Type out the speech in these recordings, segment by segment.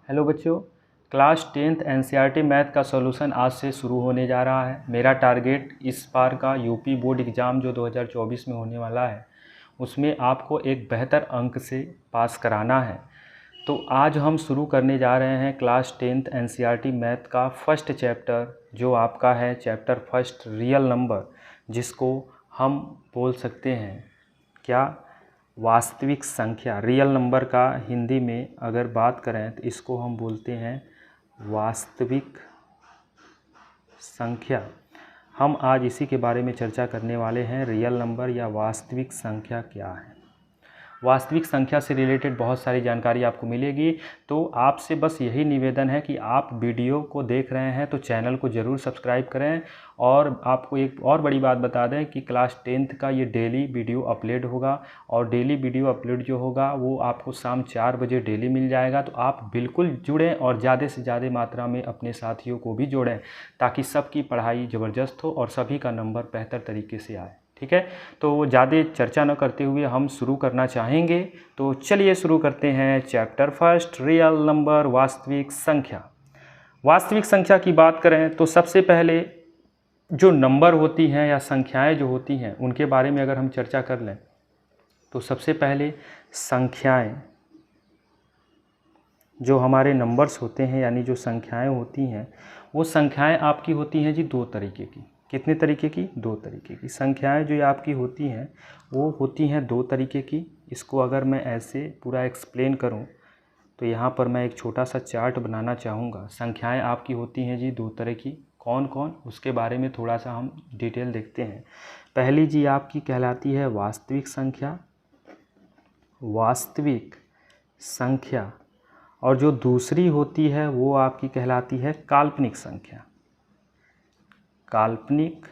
Hello बच्चों, class 10th NCERT math का solution आज से शुरू होने जा रहा है। मेरा टारगेट इस बार का यूपी बोर्ड एग्ज़ाम जो 2024 में होने वाला है उसमें आपको एक बेहतर अंक से पास कराना है। तो आज हम शुरू करने जा रहे हैं क्लास 10th एनसीईआरटी मैथ का फर्स्ट चैप्टर, जो आपका है चैप्टर फर्स्ट रियल नंबर, जिसको हम बोल सकते हैं क्या, वास्तविक संख्या। रियल नंबर का हिंदी में अगर बात करें तो इसको हम बोलते हैं वास्तविक संख्या। हम आज इसी के बारे में चर्चा करने वाले हैं, रियल नंबर या वास्तविक संख्या क्या है। वास्तविक संख्या से रिलेटेड बहुत सारी जानकारी आपको मिलेगी। तो आपसे बस यही निवेदन है कि आप वीडियो को देख रहे हैं तो चैनल को ज़रूर सब्सक्राइब करें। और आपको एक और बड़ी बात बता दें कि क्लास 10th का ये डेली वीडियो अपलोड होगा, और डेली वीडियो अपलोड जो होगा वो आपको शाम 4 बजे डेली मिल जाएगा। तो आप बिल्कुल जुड़ें और ज़्यादा से ज़्यादा मात्रा में अपने साथियों को भी जोड़ें, ताकि सबकी पढ़ाई ज़बरदस्त हो और सभी का नंबर बेहतर तरीके से आए। ठीक है, तो ज़्यादा चर्चा न करते हुए हम शुरू करना चाहेंगे। तो चलिए शुरू करते हैं चैप्टर फर्स्ट रियल नंबर, वास्तविक संख्या। वास्तविक संख्या की बात करें तो सबसे पहले जो नंबर होती हैं या संख्याएं जो होती हैं उनके बारे में अगर हम चर्चा कर लें तो सबसे पहले संख्याएं, जो हमारे नंबर्स होते हैं यानी जो संख्याएं होती हैं, वो संख्याएं आपकी होती हैं जी दो तरीके की। कितने तरीके की? दो तरीके की संख्याएं जो आपकी होती हैं वो होती हैं दो तरीके की। इसको अगर मैं ऐसे पूरा एक्सप्लेन करूं तो यहाँ पर मैं एक छोटा सा चार्ट बनाना चाहूँगा। संख्याएं आपकी होती हैं जी दो तरह की, कौन कौन, उसके बारे में थोड़ा सा हम डिटेल देखते हैं। पहली जी आपकी कहलाती है वास्तविक संख्या, वास्तविक संख्या। और जो दूसरी होती है वो आपकी कहलाती है काल्पनिक संख्या, काल्पनिक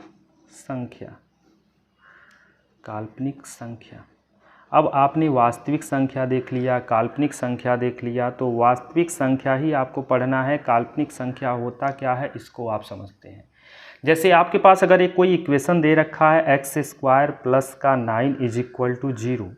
संख्या, काल्पनिक संख्या। अब आपने वास्तविक संख्या देख लिया, काल्पनिक संख्या देख लिया, तो वास्तविक संख्या ही आपको पढ़ना है। काल्पनिक संख्या होता क्या है इसको आप समझते हैं। जैसे आपके पास अगर एक कोई इक्वेशन दे रखा है x² प्लस का 9 इज इक्वल टू 0।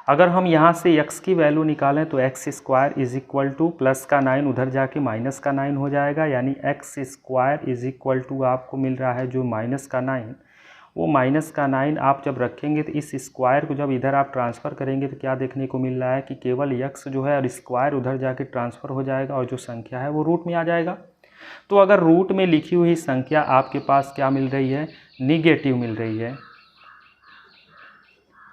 अगर हम यहाँ से x की वैल्यू निकालें तो x² is equal two plus का 9 उधर जाके माइनस का 9 हो जाएगा, यानी x² इज इक्वल टू आपको मिल रहा है जो माइनस का 9। वो माइनस का 9 आप जब रखेंगे तो इस स्क्वायर को जब इधर आप ट्रांसफ़र करेंगे तो क्या देखने को मिल रहा है कि केवल x जो है और स्क्वायर उधर जाके ट्रांसफ़र हो जाएगा और जो संख्या है वो रूट में आ जाएगा। तो अगर रूट में लिखी हुई संख्या आपके पास क्या मिल रही है? निगेटिव मिल रही है।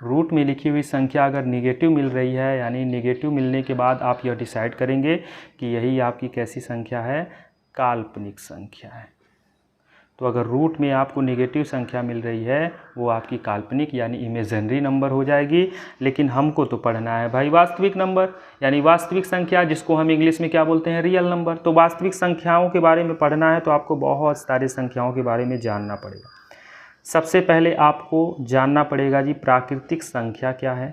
रूट में लिखी हुई संख्या अगर निगेटिव मिल रही है, यानी निगेटिव मिलने के बाद आप यह डिसाइड करेंगे कि यही आपकी कैसी संख्या है? काल्पनिक संख्या है। तो अगर रूट में आपको नेगेटिव संख्या मिल रही है वो आपकी काल्पनिक यानी इमेजिनरी नंबर हो जाएगी। लेकिन हमको तो पढ़ना है भाई वास्तविक नंबर यानी वास्तविक संख्या, जिसको हम इंग्लिश में क्या बोलते हैं? Real number. तो वास्तविक संख्याओं के बारे में पढ़ना है तो आपको बहुत सारी संख्याओं के बारे में जानना पड़ेगा। सबसे पहले आपको जानना पड़ेगा जी प्राकृतिक संख्या क्या है,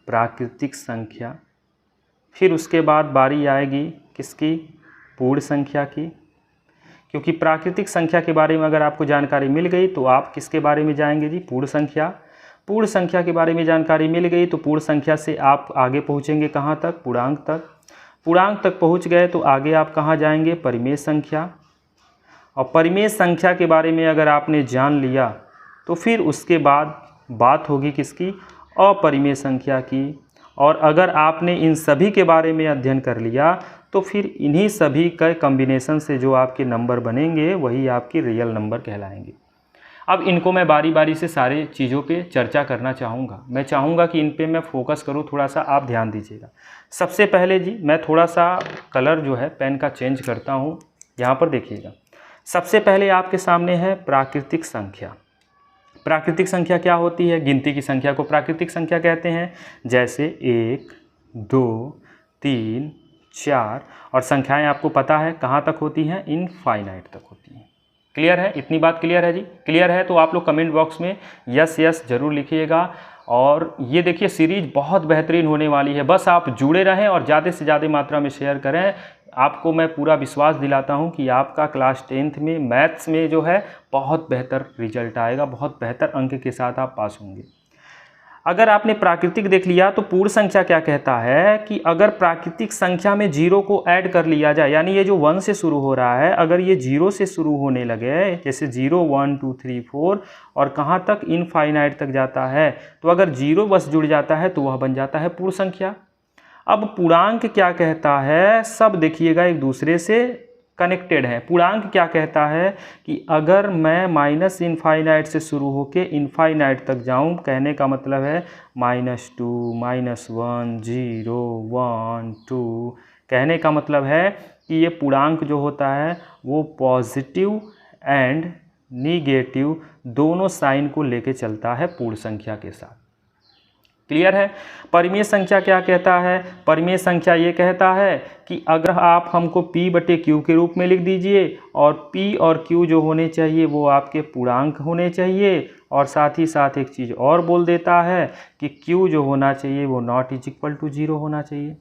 प्राकृतिक संख्या। फिर उसके बाद बारी आएगी किसकी? पूर्ण संख्या की। क्योंकि प्राकृतिक संख्या के बारे में अगर आपको जानकारी मिल गई तो आप किसके बारे में जाएंगे जी? पूर्ण संख्या। पूर्ण संख्या के बारे में जानकारी मिल गई तो पूर्ण संख्या से आप आगे पहुंचेंगे कहाँ तक? पूर्णांक तक। पूर्णांक तक पहुंच गए तो आगे आप कहाँ जाएंगे? परिमेय संख्या। और परिमेय संख्या के बारे में अगर आपने जान लिया तो फिर उसके बाद बात होगी किसकी? अपरिमेय संख्या की। और अगर आपने इन सभी के बारे में अध्ययन कर लिया तो फिर इन्हीं सभी का कॉम्बिनेशन से जो आपके नंबर बनेंगे वही आपकी रियल नंबर कहलाएंगे। अब इनको मैं बारी बारी से सारे चीज़ों पे चर्चा करना चाहूँगा। मैं चाहूँगा कि इन पे मैं फोकस करूँ, थोड़ा सा आप ध्यान दीजिएगा। सबसे पहले जी मैं थोड़ा सा कलर जो है पेन का चेंज करता हूँ। यहाँ पर देखिएगा, सबसे पहले आपके सामने है प्राकृतिक संख्या। प्राकृतिक संख्या क्या होती है? गिनती की संख्या को प्राकृतिक संख्या कहते हैं। जैसे 1, 2, 3, 4 और संख्याएं आपको पता है कहाँ तक होती हैं? इनफाइनाइट तक होती हैं। क्लियर है? इतनी बात क्लियर है जी? क्लियर है तो आप लोग कमेंट बॉक्स में यस यस ज़रूर लिखिएगा। और ये देखिए सीरीज बहुत बेहतरीन होने वाली है, बस आप जुड़े रहें और ज़्यादा से ज़्यादा मात्रा में शेयर करें। आपको मैं पूरा विश्वास दिलाता हूं कि आपका क्लास 10th में मैथ्स में जो है बहुत बेहतर रिजल्ट आएगा, बहुत बेहतर अंक के साथ आप पास होंगे। अगर आपने प्राकृतिक देख लिया तो पूर्ण संख्या क्या कहता है कि अगर प्राकृतिक संख्या में जीरो को ऐड कर लिया जाए, यानी ये जो 1 से शुरू हो रहा है अगर ये 0 से शुरू होने लगे, जैसे 0 1 2 3 4 और कहाँ तक इनफाइनाइट तक जाता है, तो अगर 0 बस जुड़ जाता है तो वह बन जाता है पूर्ण संख्या। अब पूर्णांक क्या कहता है, सब देखिएगा एक दूसरे से कनेक्टेड है। पूर्णांक क्या कहता है कि अगर मैं माइनस इनफाइनाइट से शुरू होके इनफाइनाइट तक जाऊं, कहने का मतलब है -2 -1 0 1 2, कहने का मतलब है कि ये पूर्णांक जो होता है वो पॉजिटिव एंड निगेटिव दोनों साइन को लेके चलता है पूर्ण संख्या के साथ। क्लियर है। परिमेय संख्या क्या कहता है, परिमेय संख्या ये कहता है कि अगर आप हमको P/Q के रूप में लिख दीजिए और P और Q जो होने चाहिए वो आपके पूर्णांक होने चाहिए, और साथ ही साथ एक चीज़ और बोल देता है कि Q जो होना चाहिए वो ≠0 होना चाहिए।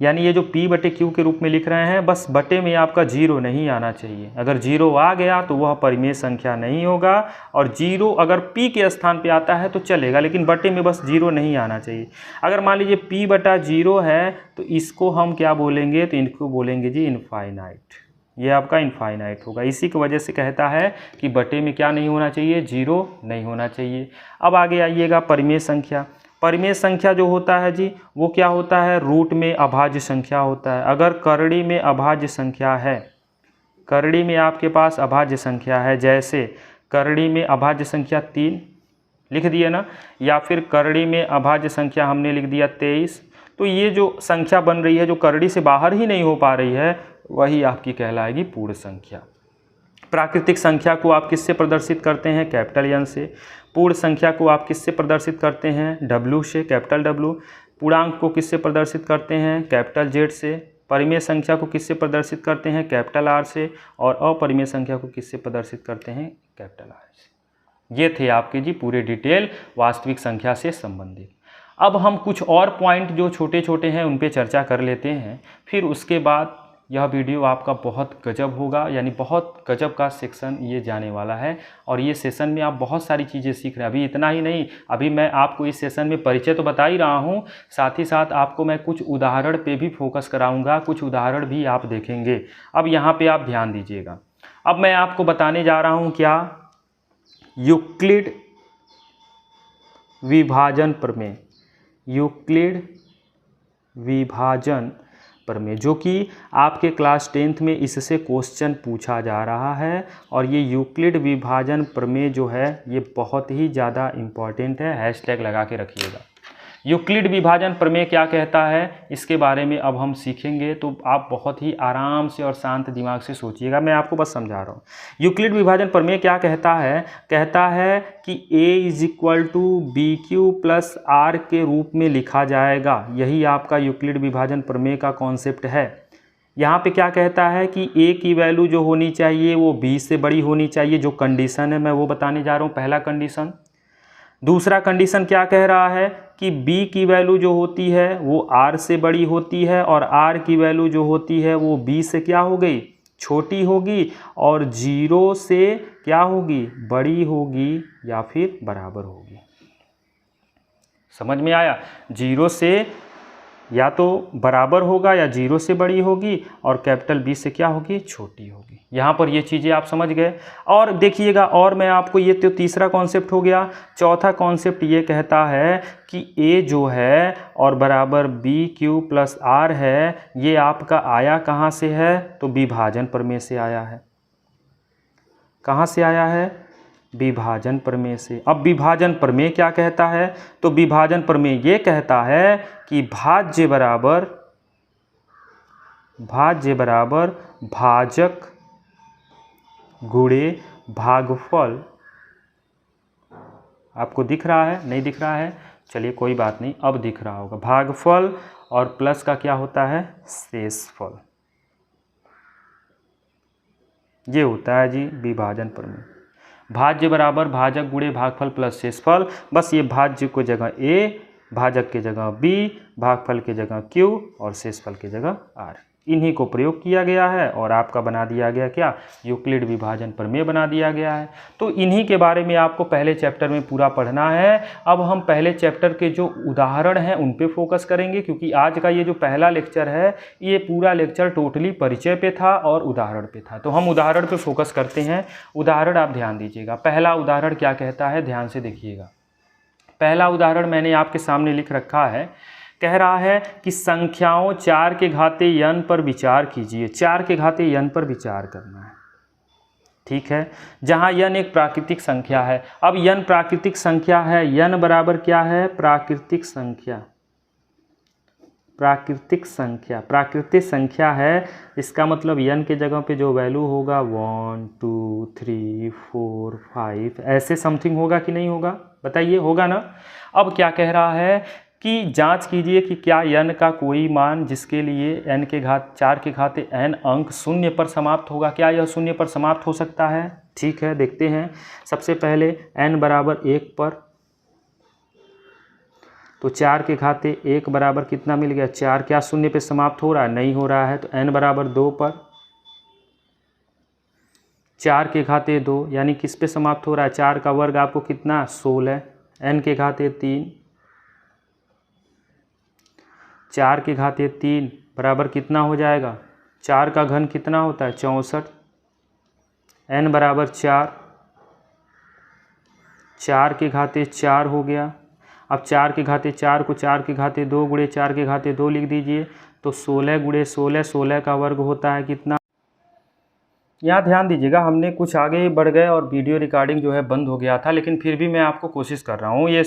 यानी ये जो P/Q के रूप में लिख रहे हैं, बस बटे में आपका 0 नहीं आना चाहिए। अगर 0 आ गया तो वह परिमेय संख्या नहीं होगा, और 0 अगर P के स्थान पे आता है तो चलेगा, लेकिन बटे में बस 0 नहीं आना चाहिए। अगर मान लीजिए P/0 है तो इसको हम क्या बोलेंगे, तो इनको बोलेंगे जी इनफाइनाइट। ये आपका इनफाइनाइट होगा। इसी की वजह से कहता है कि बटे में क्या नहीं होना चाहिए, 0 नहीं होना चाहिए। अब आगे आइएगा परिमेय संख्या। परिमेय संख्या जो होता है जी वो क्या होता है, रूट में अभाज्य संख्या होता है। अगर करड़ी में अभाज्य संख्या है, करड़ी में आपके पास अभाज्य संख्या है, जैसे करड़ी में अभाज्य संख्या 3 लिख दिए ना, या फिर करड़ी में अभाज्य संख्या हमने लिख दिया 23, तो ये जो संख्या बन रही है जो करड़ी से बाहर ही नहीं हो पा रही है, वही आपकी कहलाएगी पूर्ण संख्या। प्राकृतिक संख्या को आप किससे प्रदर्शित करते हैं, कैपिटल N से। पूर्ण संख्या को आप किससे प्रदर्शित करते हैं, W से, कैपिटल W। पूर्णांक को किससे प्रदर्शित करते हैं, कैपिटल Z से। परिमेय संख्या को किससे प्रदर्शित करते हैं, कैपिटल R से। और अपरिमेय संख्या को किससे प्रदर्शित करते हैं, कैपिटल R से। ये थे आपके जी पूरे डिटेल वास्तविक संख्या से संबंधित। अब हम कुछ और पॉइंट जो छोटे छोटे हैं उन पे चर्चा कर लेते हैं, फिर उसके बाद यह वीडियो आपका बहुत गजब होगा, यानी बहुत गजब का सेक्शन ये जाने वाला है। और ये सेशन में आप बहुत सारी चीज़ें सीख रहे हैं। अभी इतना ही नहीं, अभी मैं आपको इस सेशन में परिचय तो बता ही रहा हूँ, साथ ही साथ आपको मैं कुछ उदाहरण पे भी फोकस कराऊंगा, कुछ उदाहरण भी आप देखेंगे। अब यहाँ पे आप ध्यान दीजिएगा। अब मैं आपको बताने जा रहा हूँ क्या, यूक्लिड विभाजन प्रमेय। यूक्लिड विभाजन प्रमेय, जो कि आपके क्लास 10th में इससे क्वेश्चन पूछा जा रहा है। और ये यूक्लिड विभाजन प्रमेय जो है ये बहुत ही ज़्यादा इम्पॉर्टेंट है, हैशटैग लगा के रखिएगा। यूक्लिड विभाजन प्रमेय क्या कहता है, इसके बारे में अब हम सीखेंगे, तो आप बहुत ही आराम से और शांत दिमाग से सोचिएगा, मैं आपको बस समझा रहा हूँ। यूक्लिड विभाजन प्रमेय क्या कहता है, कहता है कि A = BQ + R के रूप में लिखा जाएगा। यही आपका यूक्लिड विभाजन प्रमेय का कॉन्सेप्ट है। यहाँ पे क्या कहता है कि A की वैल्यू जो होनी चाहिए वो B से बड़ी होनी चाहिए। जो कंडीशन है मैं वो बताने जा रहा हूँ, पहला कंडीशन। दूसरा कंडीशन क्या कह रहा है कि B की वैल्यू जो होती है वो R से बड़ी होती है, और R की वैल्यू जो होती है वो B से क्या हो गई, छोटी होगी, और 0 से क्या होगी, बड़ी होगी या फिर बराबर होगी। समझ में आया, 0 से या तो बराबर होगा या 0 से बड़ी होगी, और कैपिटल B से क्या होगी, छोटी होगी। यहाँ पर ये चीज़ें आप समझ गए। और देखिएगा, और मैं आपको, ये तो तीसरा कॉन्सेप्ट हो गया। चौथा कॉन्सेप्ट ये कहता है कि A जो है और बराबर BQ + R है, ये आपका आया कहाँ से है, तो विभाजन प्रमेय से आया है। कहाँ से आया है, विभाजन प्रमेय से। अब विभाजन प्रमेय क्या कहता है, तो विभाजन प्रमेय ये कहता है कि भाज्य बराबर भाजक गुणे भागफल। आपको दिख रहा है, नहीं दिख रहा है, चलिए कोई बात नहीं, अब दिख रहा होगा। भागफल और प्लस का क्या होता है, शेषफल। ये होता है जी विभाजन प्रमेय। भाज्य बराबर भाजक गुणे भागफल प्लस शेषफल। बस ये भाज्य को जगह A, भाजक के जगह B, भागफल के जगह Q और शेषफल के जगह R। इन्हीं को प्रयोग किया गया है और आपका बना दिया गया क्या, यूक्लिड विभाजन प्रमेय बना दिया गया है। तो इन्हीं के बारे में आपको पहले चैप्टर में पूरा पढ़ना है। अब हम पहले चैप्टर के जो उदाहरण हैं उन पे फोकस करेंगे, क्योंकि आज का ये जो पहला लेक्चर है ये पूरा लेक्चर टोटली परिचय पे था और उदाहरण पे था। तो हम उदाहरण पे फोकस करते हैं। उदाहरण आप ध्यान दीजिएगा। पहला उदाहरण क्या कहता है, ध्यान से देखिएगा। पहला उदाहरण मैंने आपके सामने लिख रखा है। कह रहा है कि संख्याओं 4 के घाते n पर विचार कीजिए। 4 के घाते n पर विचार करना है, ठीक है, जहां n एक प्राकृतिक संख्या है। अब n प्राकृतिक संख्या है, n बराबर क्या है, प्राकृतिक संख्या। प्राकृतिक संख्या, प्राकृतिक संख्या है, इसका मतलब n के जगह पे जो वैल्यू होगा 1 2 3 4 5 ऐसे समथिंग होगा कि नहीं होगा, बताइए, होगा ना। अब क्या कह रहा है कि जांच कीजिए कि क्या n का कोई मान जिसके लिए n के घात 4 के घाते n अंक 0 पर समाप्त होगा, क्या यह 0 पर समाप्त हो सकता है। ठीक है, देखते हैं। सबसे पहले n बराबर 1 पर, तो 4 के घाते 1 बराबर कितना मिल गया, 4, क्या 0 पे समाप्त हो रहा है, नहीं हो रहा है। तो n बराबर 2 पर 4 के घाते 2 यानी किस पे समाप्त हो रहा है, 4 का वर्ग आपको कितना 16, n के घाते 3, 4 के घाते 3 बराबर कितना हो जाएगा, 4 का घन कितना होता है 64, n बराबर 4, 4 के घाते 4 हो गया। अब 4 के घाते 4 को 4 के घाते 2 गुणे 4 के घाते 2 लिख दीजिए, तो 16 गुणे 16, 16 का वर्ग होता है कितना। यहाँ ध्यान दीजिएगा, हमने कुछ आगे बढ़ गए और वीडियो रिकॉर्डिंग जो है बंद हो गया था, लेकिन फिर भी मैं आपको कोशिश कर रहा हूँ। ये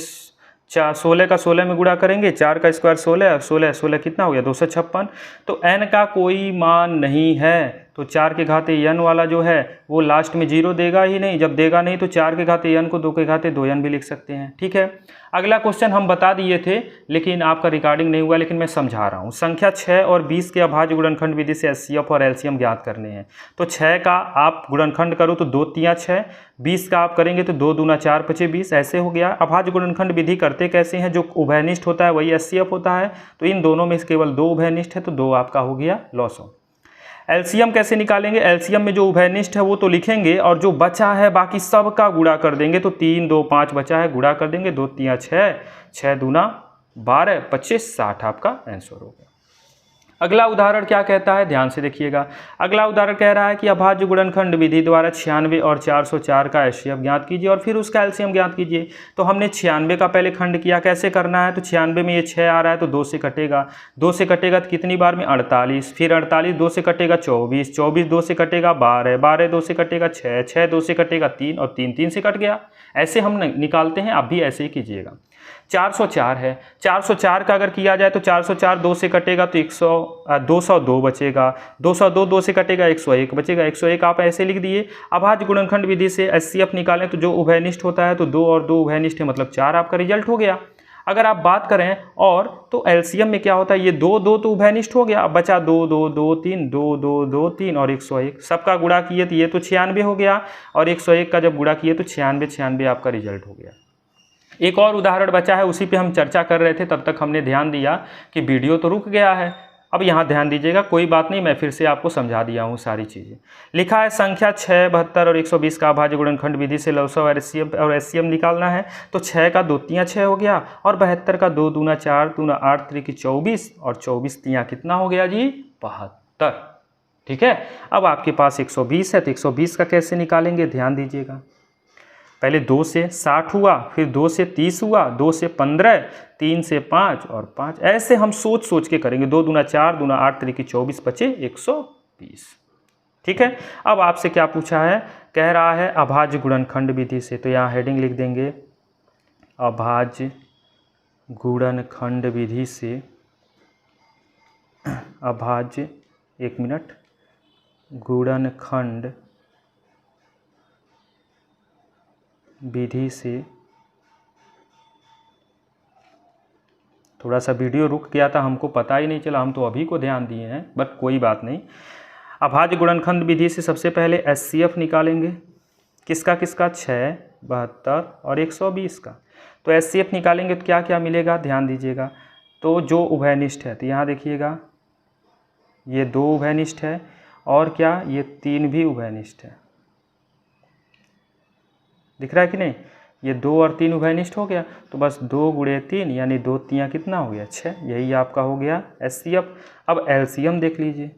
16 का 16 में गुणा करेंगे, 4 का स्क्वायर 16, 16 16 कितना हो गया 256। तो n का कोई मान नहीं है, तो 4 के घाते n वाला जो है वो लास्ट में 0 देगा ही नहीं। जब देगा नहीं तो 4 के घाते n को 2 के घाते 2n भी लिख सकते हैं। ठीक है, अगला क्वेश्चन हम बता दिए थे लेकिन आपका रिकॉर्डिंग नहीं हुआ, लेकिन मैं समझा रहा हूँ। संख्या 6 और 20 के अभाज्य गुणनखंड विधि से HCF और LCM ज्ञात करने हैं। तो 6 का आप गुणनखंड करो तो 2 तियां 6, 20 का आप करेंगे तो 2 दूना 4 पचे 20, ऐसे हो गया। अभाज्य गुणनखंड विधि करते कैसे हैं, जो उभयनिष्ठ होता है वही HCF होता है। तो इन दोनों में से केवल 2 उभयनिष्ठ है, तो 2 आपका हो गया लॉसो। एलसीएम कैसे निकालेंगे, एलसीएम में जो उभयनिष्ठ है वो तो लिखेंगे और जो बचा है बाकी सब का गुणा कर देंगे। तो 3 2 5 बचा है, गुणा कर देंगे, 2 तियां 6, 6 दूना 12, 25 60 आपका आंसर हो गया। अगला उदाहरण क्या कहता है, ध्यान से देखिएगा। अगला उदाहरण कह रहा है कि अभाज्य गुणनखंड विधि द्वारा 96 और 404 का HCF ज्ञात कीजिए और फिर उसका LCM ज्ञात कीजिए। तो हमने 96 का पहले खंड किया, कैसे करना है, तो 96 में ये 6 आ रहा है तो 2 से कटेगा, 2 से कटेगा तो कितनी बार में 48, फिर 48 2 से कटेगा 24, 24 2 से कटेगा 12, 12 2 से कटेगा 6, 6 2 से कटेगा 3 और 3 3 से कट गया। ऐसे हम निकालते हैं, आप भी ऐसे ही कीजिएगा। 404 है, 404 का अगर किया जाए तो 404 2 से कटेगा तो 202 बचेगा, 202 2 से कटेगा 101 बचेगा, 101 आप ऐसे लिख दिए। अभाज्य गुणनखंड विधि से HCF निकालें तो जो उभयनिष्ठ होता है तो 2 और 2 उभयनिष्ठ है, मतलब 4 आपका रिजल्ट हो गया। अगर आप बात करें और तो LCM में क्या होता है, ये 2 2 तो उभयनिष्ठ हो गया, अब बचा 2 2 2 3 2 2 2 3 और 101, सबका गुणा किए तो ये तो 96 हो गया और 101 का जब गुणा किए तो 96 आपका रिजल्ट हो गया। एक और उदाहरण बचा है, उसी पे हम चर्चा कर रहे थे, तब तक हमने ध्यान दिया कि वीडियो तो रुक गया है। अब यहाँ ध्यान दीजिएगा, कोई बात नहीं, मैं फिर से आपको समझा दिया हूँ सारी चीज़ें। लिखा है संख्या 6, 72 और 120 का अभाज्य गुणनखंड विधि से लवसव और HCM निकालना है। तो 6 का 2 तियां 6 हो गया और 72 का 2 दूना 4 दूना 8 3 24 और 24 तियां कितना हो गया जी 72। ठीक है, अब आपके पास 120 है तो 120 का कैसे निकालेंगे, ध्यान दीजिएगा। पहले 2 से 60 हुआ, फिर 2 से 30 हुआ, 2 से 15, 3 से 5 और 5, ऐसे हम सोच सोच के करेंगे। 2 दूना 4 दूना 8 3 24 बचे 120। ठीक है, अब आपसे क्या पूछा है, कह रहा है अभाज्य गुणनखंड विधि से, तो यहाँ हेडिंग लिख देंगे अभाज्य गुणनखंड विधि से, अभाज्य, एक मिनट, गुणनखंड विधि से, थोड़ा सा वीडियो रुक गया था, हमको पता ही नहीं चला, हम तो अभी को ध्यान दिए हैं, बट कोई बात नहीं। अभाज्य गुणनखंड विधि से सबसे पहले HCF निकालेंगे, किसका किसका, 6, 72 और 120 का। तो HCF निकालेंगे तो क्या क्या मिलेगा, ध्यान दीजिएगा। तो जो उभयनिष्ठ है, तो यहाँ देखिएगा ये 2 उभयनिष्ठ है, और क्या ये 3 भी उभयनिष्ठ है। दिख रहा है कि नहीं, ये 2 और 3 उभयनिष्ठ हो गया, तो बस 2 गुणे 3 यानी 2 तियाँ कितना हो गया 6, यही आपका हो गया HCF। अब एलसीएम देख लीजिए,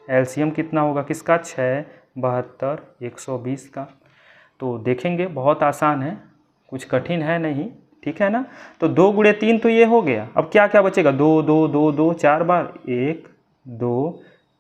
एलसीएम कितना होगा किसका, 6, 72, 120 का। तो देखेंगे बहुत आसान है, कुछ कठिन है नहीं, ठीक है ना। तो 2 गुणे 3 तो ये हो गया, अब क्या क्या बचेगा, 2 2 2 2 4 बार, 1 2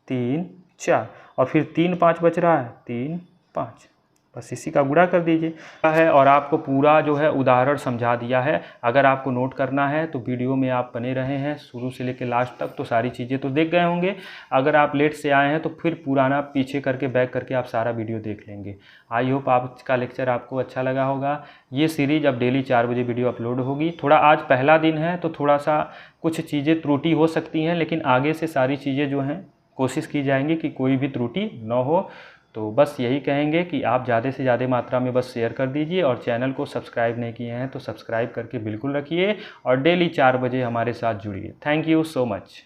3 4, और फिर 3 5 बच रहा है, 3 5, बस इसी का गुणा कर दीजिए है। और आपको पूरा जो है उदाहरण समझा दिया है। अगर आपको नोट करना है तो वीडियो में आप बने रहे हैं शुरू से लेकर लास्ट तक, तो सारी चीज़ें तो देख गए होंगे। अगर आप लेट से आए हैं तो फिर पुराना पीछे करके बैक करके आप सारा वीडियो देख लेंगे। आई होप आपका लेक्चर आपको अच्छा लगा होगा। ये सीरीज़ अब डेली 4 बजे वीडियो अपलोड होगी। थोड़ा आज पहला दिन है तो थोड़ा सा कुछ चीज़ें त्रुटि हो सकती हैं, लेकिन आगे से सारी चीज़ें जो हैं कोशिश की जाएंगी कि कोई भी त्रुटि न हो। तो बस यही कहेंगे कि आप ज़्यादा से ज़्यादा मात्रा में बस शेयर कर दीजिए, और चैनल को सब्सक्राइब नहीं किए हैं तो सब्सक्राइब करके बिल्कुल रखिए, और डेली 4 बजे हमारे साथ जुड़िए। Thank you so much.